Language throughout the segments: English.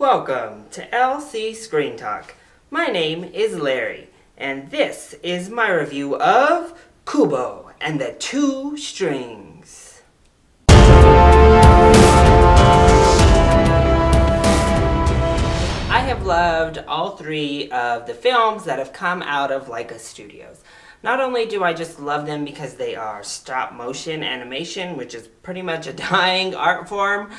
Welcome to LC Screen Talk. My name is Larry, and this is my review of Kubo and the Two Strings. I have loved all three of the films that have come out of Laika Studios. Not only do I just love them because they are stop motion animation, which is pretty much a dying art form,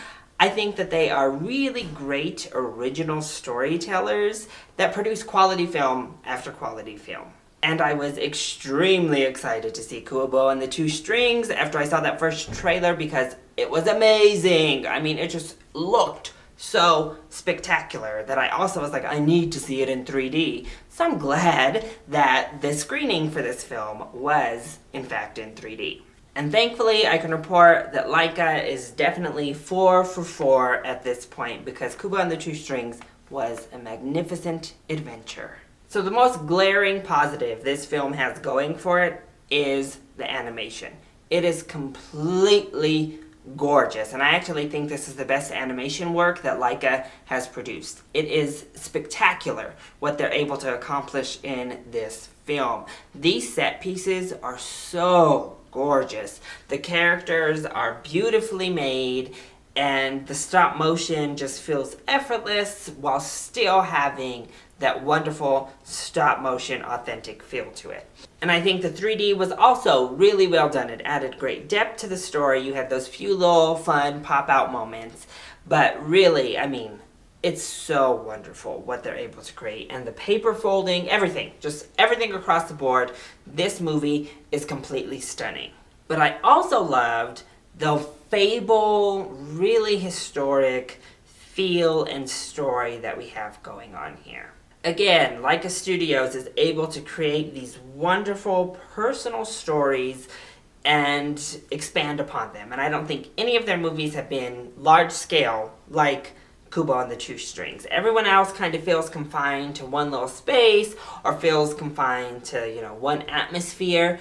I think that they are really great original storytellers that produce quality film after quality film. And I was extremely excited to see Kubo and the Two Strings after I saw that first trailer because it was amazing. I mean, it just looked so spectacular that I also was like, I need to see it in 3D. So I'm glad that the screening for this film was, in fact, in 3D. And thankfully, I can report that Laika is definitely 4 for 4 at this point because Kubo and the Two Strings was a magnificent adventure. So the most glaring positive this film has going for it is the animation. It is completely gorgeous, and I actually think this is the best animation work that Laika has produced. It is spectacular what they're able to accomplish in this film. These set pieces are so gorgeous. The characters are beautifully made, and the stop motion just feels effortless while still having that wonderful stop motion authentic feel to it. And I think the 3D was also really well done. It added great depth to the story. You had those few little fun pop out moments, but really, I mean, it's so wonderful what they're able to create. And the paper folding, everything, just everything across the board. This movie is completely stunning. But I also loved the fable, really historic feel and story that we have going on here. Again, Laika Studios is able to create these wonderful personal stories and expand upon them. And I don't think any of their movies have been large scale like Kubo and the Two Strings. Everyone else kind of feels confined to one little space or feels confined to, one atmosphere.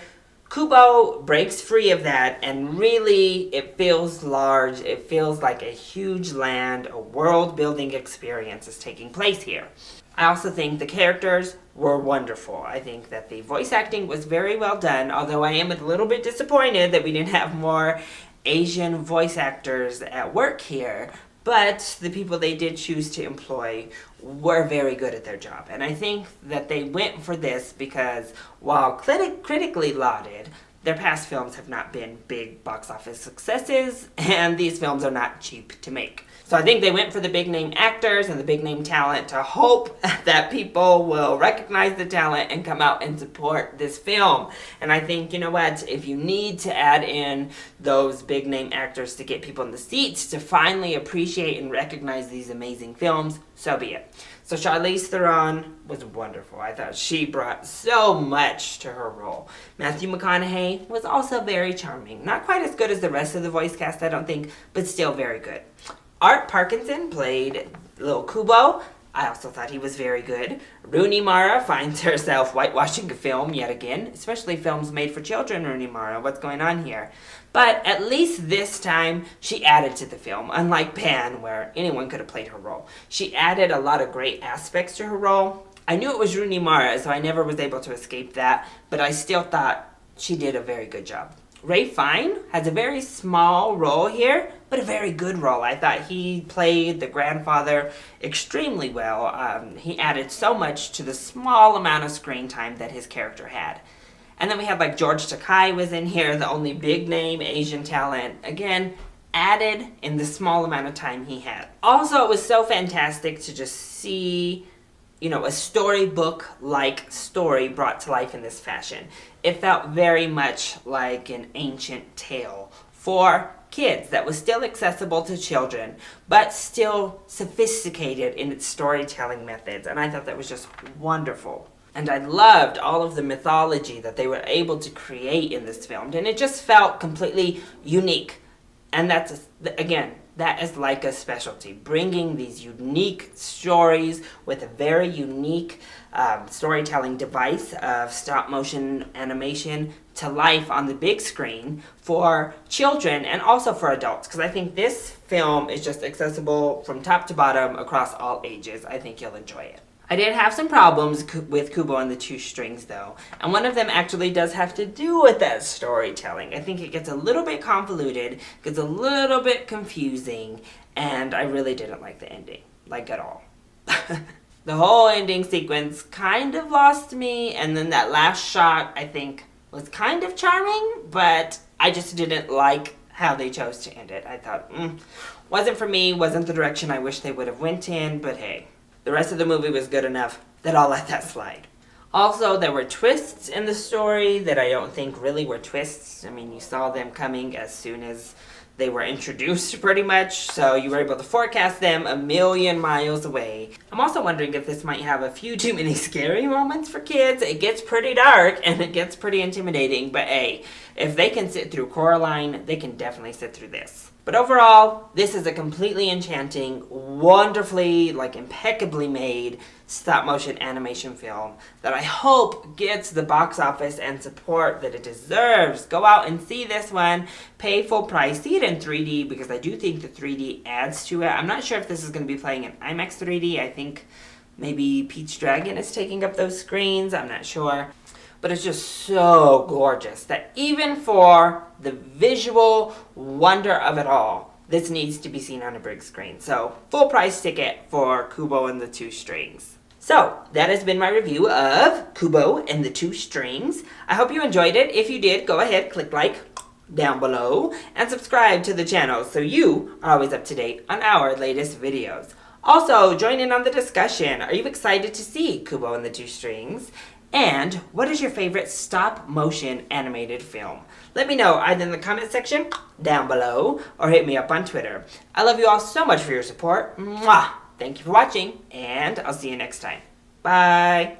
Kubo breaks free of that, and really it feels large. It feels like a huge land, a world-building experience is taking place here. I also think the characters were wonderful. I think that the voice acting was very well done, although I am a little bit disappointed that we didn't have more Asian voice actors at work here. But the people they did choose to employ were very good at their job. And I think that they went for this because while critically lauded, their past films have not been big box office successes, and these films are not cheap to make. So I think they went for the big name actors and the big name talent to hope that people will recognize the talent and come out and support this film. And I think, if you need to add in those big name actors to get people in the seats to finally appreciate and recognize these amazing films, so be it. So Charlize Theron was wonderful. I thought she brought so much to her role. Matthew McConaughey was also very charming. Not quite as good as the rest of the voice cast, I don't think, but still very good. Art Parkinson played Lil Kubo. I also thought he was very good. Rooney Mara finds herself whitewashing a film yet again, especially films made for children, Rooney Mara. What's going on here? But at least this time, she added to the film, unlike Pan, where anyone could have played her role. She added a lot of great aspects to her role. I knew it was Rooney Mara, so I never was able to escape that, but I still thought she did a very good job. Ralph Fiennes has a very small role here, but a very good role. I thought he played the grandfather extremely well. He added so much to the small amount of screen time that his character had. And then we had George Takei was in here, the only big name Asian talent. Again, added in the small amount of time he had. Also, it was so fantastic to just see a storybook-like story brought to life in this fashion. It felt very much like an ancient tale for kids that was still accessible to children, but still sophisticated in its storytelling methods. And I thought that was just wonderful. And I loved all of the mythology that they were able to create in this film. And it just felt completely unique. And that's, again, that is Laika's specialty, bringing these unique stories with a very unique storytelling device of stop motion animation to life on the big screen for children and also for adults, because I think this film is just accessible from top to bottom across all ages. I think you'll enjoy it. I did have some problems with Kubo and the Two Strings though, and one of them actually does have to do with that storytelling. I think it gets a little bit convoluted, gets a little bit confusing, and I really didn't like the ending, like at all. The whole ending sequence kind of lost me, and then that last shot I think was kind of charming, but I just didn't like how they chose to end it. I thought, wasn't for me, wasn't the direction I wish they would have went in, but hey. The rest of the movie was good enough that I'll let that slide. Also, there were twists in the story that I don't think really were twists. I mean, you saw them coming as soon as they were introduced pretty much, so you were able to forecast them a million miles away. I'm also wondering if this might have a few too many scary moments for kids. It gets pretty dark and it gets pretty intimidating, but hey, if they can sit through Coraline, they can definitely sit through this. But overall, this is a completely enchanting, wonderfully, impeccably made stop-motion animation film that I hope gets the box office and support that it deserves. Go out and see this one. Pay full price. See it in 3D because I do think the 3D adds to it. I'm not sure if this is going to be playing in IMAX 3D. I think maybe Pete's Dragon is taking up those screens. I'm not sure. But it's just so gorgeous that even for the visual wonder of it all, this needs to be seen on a big screen. So, full price ticket for Kubo and the Two Strings. So, that has been my review of Kubo and the Two Strings. I hope you enjoyed it. If you did, go ahead, click like down below, and subscribe to the channel so you are always up to date on our latest videos. Also, join in on the discussion. Are you excited to see Kubo and the Two Strings? And what is your favorite stop-motion animated film? Let me know either in the comment section down below or hit me up on Twitter. I love you all so much for your support. Mwah! Thank you for watching, and I'll see you next time. Bye!